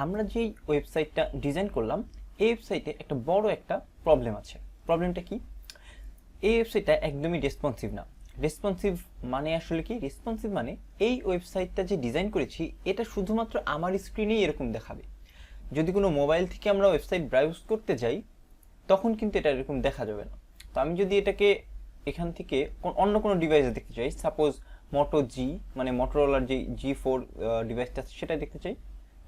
আমরা যেই ওয়েবসাইটটা ডিজাইন করলাম এই ওয়েবসাইটে একটা বড় একটা প্রবলেম আছে। প্রবলেমটা কি? এই ওয়েবসাইটটা একদমই রেসপন্সিভ না। রেসপন্সিভ মানে আসলে কি? রেসপন্সিভ মানে এই ওয়েবসাইটটা যে ডিজাইন করেছি এটা শুধুমাত্র আমার স্ক্রিনেই এরকম দেখাবে। যদি কোনো মোবাইল থেকে আমরা ওয়েবসাইট ব্রাউজ করতে যাই তখন কিন্তু এটা এরকম দেখা যাবে না। তো আমি যদি এটাকে এখান থেকে অন্য কোনো ডিভাইসে দেখতে চাই, সাপোজ মোটো জি মানে মোটোরোলার যে G4 ডিভাইসটা আছে সেটা দেখতে চাই,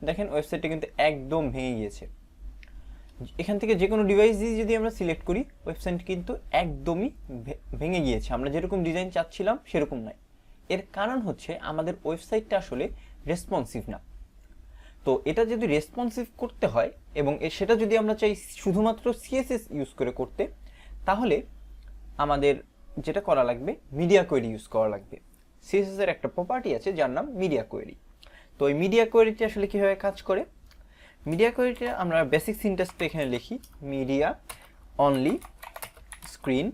দেখেন ওয়েবসাইটটা কিন্তু একদম ভেঙে গিয়েছে। এখান থেকে যে কোনো ডিভাইস দিয়ে যদি আমরা সিলেক্ট করি ওয়েবসাইট কিন্তু একদমই ভেঙে গিয়েছে, আমরা যেরকম ডিজাইন চাচ্ছিলাম সেরকম নয়। এর কারণ হচ্ছে আমাদের ওয়েবসাইটটা আসলে রেসপন্সিভ না। তো এটা যদি রেসপন্সিভ করতে হয় এবং সেটা যদি আমরা চাই শুধুমাত্র সিএসএস ইউজ করে করতে, তাহলে আমাদের যেটা করা লাগবে মিডিয়া কোয়েরি ইউজ করা লাগবে। সিএসএস এর একটা প্রপার্টি আছে যার নাম মিডিয়া কোয়েরি। তো এই মিডিয়া কোয়েরিটি আসলে কিভাবে কাজ করে? মিডিয়া কোয়েরিটা আমরা বেসিক সিনট্যাক্সটা এখানে লিখি, media only screen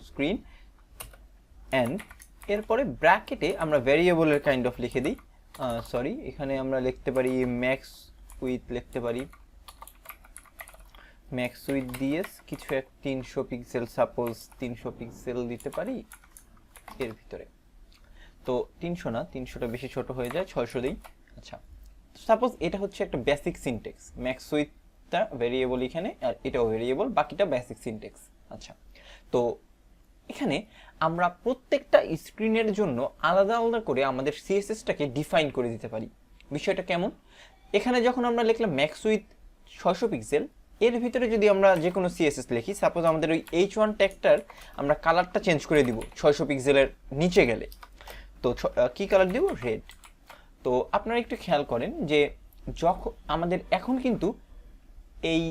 screen and এরপরে ব্র্যাকেটে আমরা ভ্যারিয়েবলের কাইন্ড অফ লিখে দিই। এখানে আমরা লিখতে পারি ম্যাক্স উইথ, লিখতে পারি ম্যাক্স উইথ দিএস কিছু এক 300 পিক্সেল, সাপোজ 300 পিক্সেল দিতে পারি এর ভিতরে। তো 300 না, 300টা বেশি ছোট হয়ে যায়, 600 দিই। আচ্ছা, সাপোজ এটা হচ্ছে একটা বেসিক সিনট্যাক্স, ম্যাক্স উইথটা ভেরিয়েবল এখানে আর এটাও ভেরিয়েবল, বাকিটা বেসিক সিনট্যাক্স। আচ্ছা, তো এখানে আমরা প্রত্যেকটা স্ক্রিনের জন্য আলাদা আলাদা করে আমাদের সিএসএসটাকে ডিফাইন করে দিতে পারি। বিষয়টা কেমন? এখানে যখন আমরা লিখলাম ম্যাক্স উইথ 600 পিক্সেল, এর ভিতরে যদি আমরা যে কোনো সিএসএস লিখি, সাপোজ আমাদের ওই H1 ট্যাগটার আমরা কালারটা চেঞ্জ করে দিব 600 পিক্সেলের নিচে গেলে, তো কি কালার দিব? রেড। তো আপনারা একটু খেয়াল করেন যে যখন আমাদের এখন কিন্তু এই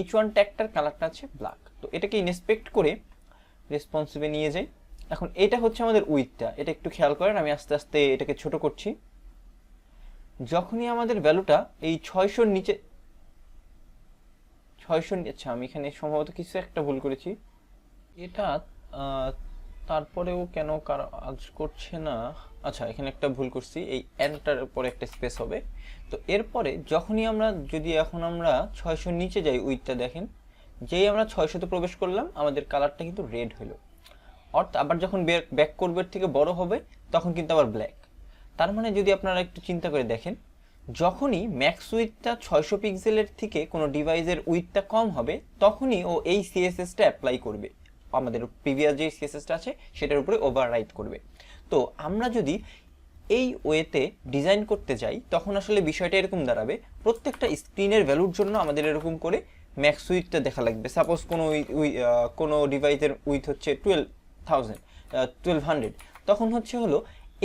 H1 ট্যাগটার কালারটা আছে ব্ল্যাক। তো এটাকে ইনস্পেক্ট করে রেসপন্সিভে নিয়ে যাই। এখন এটা হচ্ছে আমাদের উইথটা, এটা একটু খেয়াল করেন, আমি আস্তে আস্তে এটাকে ছোট করছি। যখনই আমাদের ভ্যালুটা এই 600-র নিচে, 600, আচ্ছা আমি এখানে সম্ভবত কিছু একটা ভুল করেছি, এটা তারপরেও কেন কাজ করছে না? আচ্ছা, এখানে একটা ভুল করছি, এই এন্টার পরে একটা স্পেস হবে। তো এরপরে যখনই আমরা যদি এখন আমরা 600-র নিচে যাই, উইথটা দেখেন যেই আমরা 600-তে প্রবেশ করলাম আমাদের কালারটা কিন্তু রেড হলো। অর্থাৎ আবার যখন ব্যাক করবে থেকে বড় হবে তখন কিন্তু আবার ব্ল্যাক। তার মানে যদি আপনারা একটু চিন্তা করে দেখেন, যখনই ম্যাক্স উইথটা 600 পিক্সেলের থেকে কোনো ডিভাইসের উইথটা কম হবে তখনই ও এই সিএসএসটা অ্যাপ্লাই করবে, আমাদের প্রিভিয়াস যে সিএসএসটা আছে সেটার উপরে ওভাররাইট করবে। তো আমরা যদি এই ওয়েতে ডিজাইন করতে যাই তখন আসলে বিষয়টা এরকম দাঁড়াবে, প্রত্যেকটা স্ক্রিনের ভ্যালুর জন্য আমাদের এরকম করে ম্যাক্স উইথটা দেখা লাগবে। সাপোজ কোনো ডিভাইসের উইথ হচ্ছে 1200, তখন হলো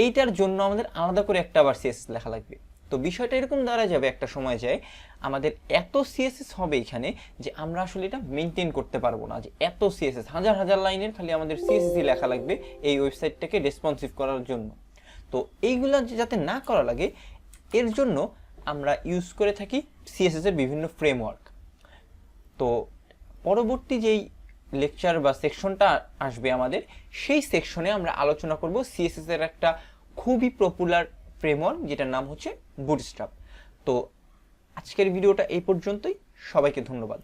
এইটার জন্য আমাদের আলাদা করে একটা আবার সিএসএস লেখা লাগবে। তো বিষয়টা এরকম দাঁড়া যাবে একটা সময় যায় আমাদের এত সিএসএস হবে এখানে যে আমরা আসলে এটা মেনটেন করতে পারবো না, যে এত সিএসএস হাজার হাজার লাইনের খালি আমাদের সিএসএসই লেখা লাগবে এই ওয়েবসাইটটাকে রেসপন্সিভ করার জন্য। তো এইগুলা যাতে না করা লাগে এর জন্য আমরা ইউজ করে থাকি সিএসএস এর বিভিন্ন ফ্রেমওয়ার্ক। তো পরবর্তী যেই লেকচার বা সেকশনটা আসবে আমাদের, সেই সেকশনে আমরা আলোচনা করব সিএসএস এর একটা খুবই পপুলার ফ্রেমওয়ার্ক যেটার নাম হচ্ছে বুটস্ট্র্যাপ। তো আজকের ভিডিওটা এই পর্যন্তই, সবাইকে ধন্যবাদ।